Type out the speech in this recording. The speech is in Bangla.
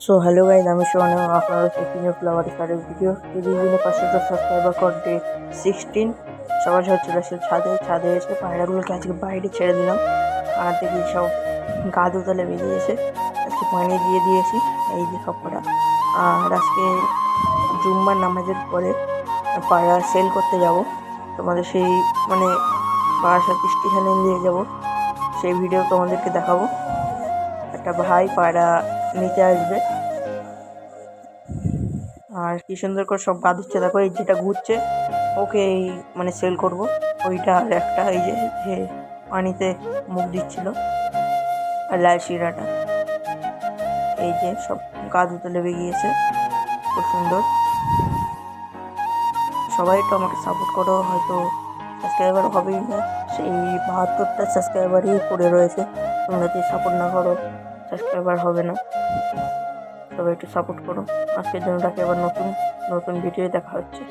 সো হ্যালো গাইজ, আমি সোহান এবং আপনারা দেখছেন ফ্লাওয়ার স্টারের ভিডিও। এই দিনে 500টা সাবস্ক্রাইবার কর ডে 16। সবার সাথে চলে আসছে ছাদে এসে পায়রাগুলোকে আজকে বাইরে ছেড়ে দিলাম। আর দেখি সব গা দুতলে বেরিয়েছে, আজকে পানি দিয়ে দিয়েছি এই যে সব কটা। আর আজকে জুম্মার নামাজের পরে পায়রা সেল করতে যাব, তোমাদের সেই মানে বারাসাত স্টেশনে নিয়ে যাব, সেই ভিডিও তোমাদেরকে দেখাবো। একটা ভাই পায়রা নিতে আসবে, আর কি সুন্দর করে সব গা দিচ্ছে। দেখো এই যেটা ঘুরছে ওকে এই মানে সেল করব, ওইটা আর একটা এই যে যে পানিতে মুখ দিচ্ছিল, আর লাল শিরাটা এই যে সব গা ধুতে লেগে গিয়েছে, খুব সুন্দর। সবাই একটু আমাকে সাপোর্ট করো, হয়তো সাবস্ক্রাইবার হবেই না, সেই 72টা সাবস্ক্রাইবারই পড়ে রয়েছে। তোমরা যদি সাপোর্ট না করো সাবস্ক্রাইবার হবে না, সবাই একটু সাপোর্ট করো। আজকের জন্য আবার নতুন ভিডিও দেখা হচ্ছে।